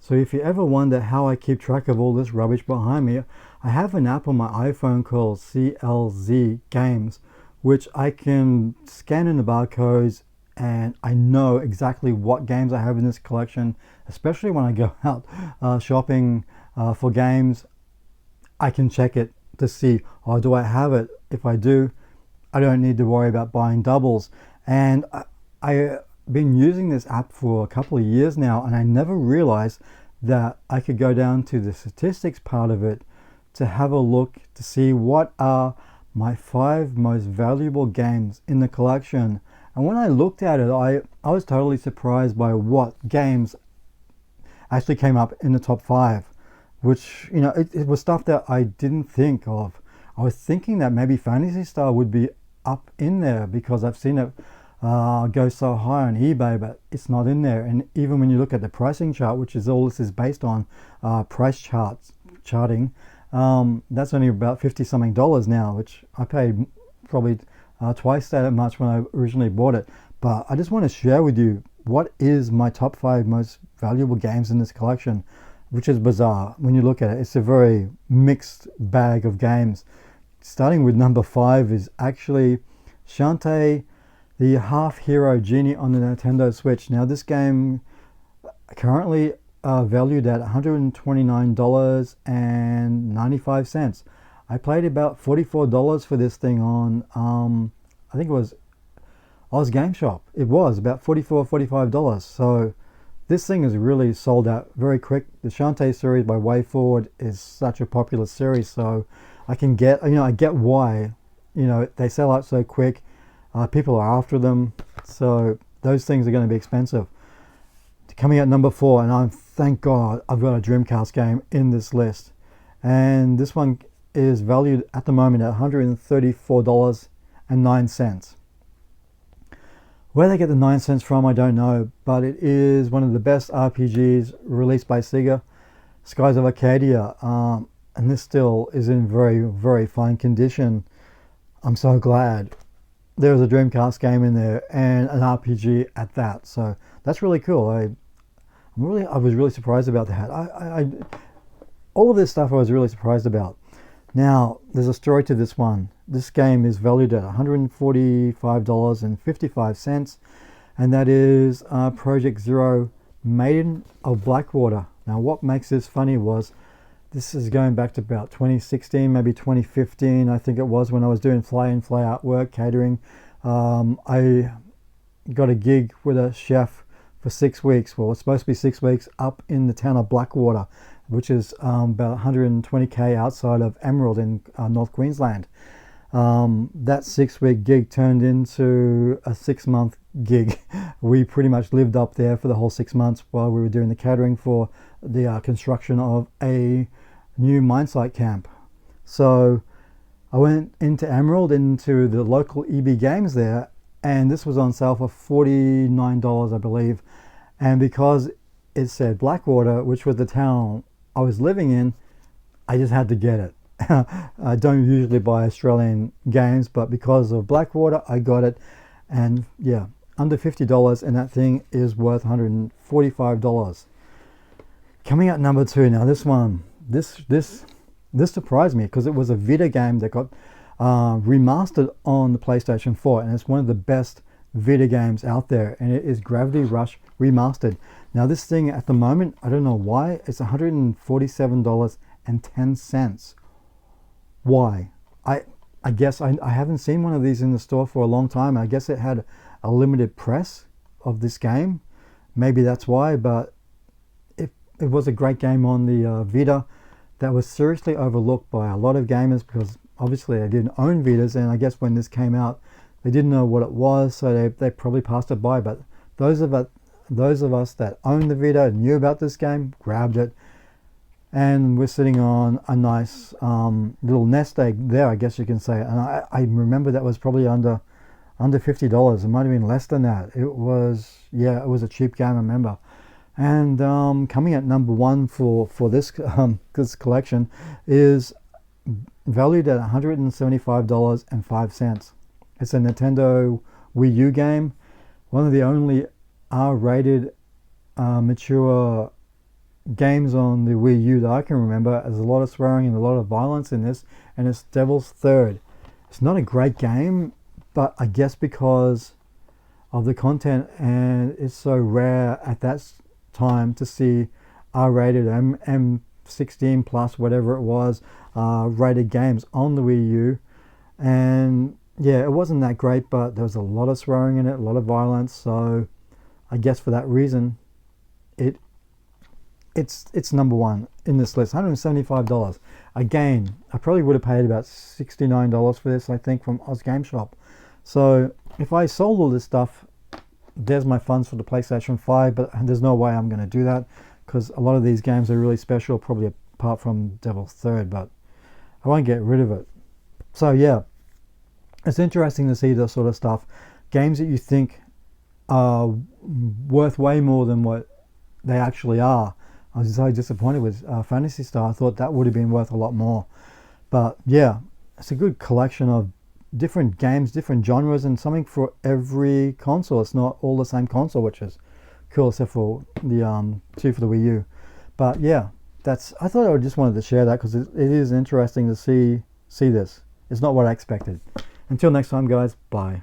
So if you ever wonder how I keep track of all this rubbish behind me, I have an app on my iPhone called CLZ Games, which I can scan in the barcodes and I know exactly what games I have in this collection, especially when I go out shopping for games. I can check it to see, oh, do I have it? If I do, I don't need to worry about buying doubles. And I've been using this app for a couple of years now, and I never realized that I could go down to the statistics part of it to have a look to see what are my 5 most valuable games in the collection. And when I looked at it, I was totally surprised by what games actually came up in the top 5, which, you know, it was stuff that I didn't think of. I was thinking that maybe Phantasy Star would be up in there because I've seen it go so high on eBay, but it's not in there. And even when you look at the pricing chart, which is all this is based on, price charting, that's only about $50 something now, which I paid probably twice that much when I originally bought it. But I just want to share with you what is my top 5 most valuable games in this collection, which is bizarre when you look at it. It's a very mixed bag of games. Starting with number 5 is actually Shantae, the Half Hero Genie on the Nintendo Switch. Now this game currently valued at $129.95. I paid about $44 for this thing on I think it was Oz Game Shop. It was about $45. So this thing is really sold out very quick. The Shantae series by WayForward is such a popular series, so I can get, you know, I get why, you know, they sell out so quick. People are after them, so those things are going to be expensive. Coming at number 4, and thank God I've got a Dreamcast game in this list, and this one is valued at the moment at $134.09. Where they get the 9 cents from, I don't know, but it is one of the best RPGs released by Sega, Skies of Arcadia, and this still is in very, very fine condition. I'm so glad there's a Dreamcast game in there and an RPG at that, so that's really cool. I was really surprised about that. All of this stuff I was really surprised about. Now there's a story to this one. This game is valued at $145.55, and that is Project Zero Maiden of Blackwater. Now what makes this funny was this is going back to about 2016, maybe 2015, I think it was, when I was doing fly in, fly out work, catering. I got a gig with a chef for 6 weeks. Well, it's supposed to be 6 weeks up in the town of Blackwater, which is about 120k outside of Emerald in North Queensland. That 6-week gig turned into a 6-month gig. We pretty much lived up there for the whole 6 months while we were doing the catering for the construction of a new mine site camp. So I went into Emerald, into the local EB Games there, and this was on sale for $49, I believe. And because it said Blackwater, which was the town I was living in, I just had to get it. I don't usually buy Australian games, but because of Blackwater, I got it. And yeah, under $50, and that thing is worth $145. Coming at number 2, now this one, this surprised me because it was a Vita game that got remastered on the PlayStation 4, and it's one of the best Vita games out there, and it is Gravity Rush Remastered. Now this thing at the moment, I don't know why, it's $147.10. Why? I guess I haven't seen one of these in the store for a long time. I guess it had a limited press of this game. Maybe that's why, but it was a great game on the Vita that was seriously overlooked by a lot of gamers because obviously they didn't own Vitas, and I guess when this came out they didn't know what it was, so they probably passed it by. But those of us that owned the Vita and knew about this game grabbed it, and we're sitting on a nice little nest egg there, I guess you can say. And I remember that was probably under $50. It might have been less than that. It was a cheap game, I remember. And coming at number 1 for this this collection is valued at $175.05. It's a Nintendo Wii U game, one of the only R-rated mature games on the Wii U that I can remember. There's a lot of swearing and a lot of violence in this, and it's Devil's Third. It's not a great game, but I guess because of the content, and it's so rare at that time to see R-rated M16 plus whatever it was rated games on the Wii U. And yeah, it wasn't that great, but there was a lot of swearing in it, a lot of violence, so I guess for that reason it's number one in this list. $175. Again, I probably would have paid about $69 for this, I think, from Oz Game Shop. So if I sold all this stuff, there's my funds for the PlayStation 5, but there's no way I'm going to do that because a lot of these games are really special, probably apart from Devil's Third, but I won't get rid of it. So yeah, it's interesting to see this sort of stuff. Games that you think are worth way more than what they actually are. I was so disappointed with Phantasy Star. I thought that would have been worth a lot more. But yeah, it's a good collection of different games, different genres, and something for every console. It's not all the same console, which is cool, except for the two for the Wii U. But yeah, I thought I just wanted to share that because it is interesting to see this. It's not what I expected. Until next time, guys, bye.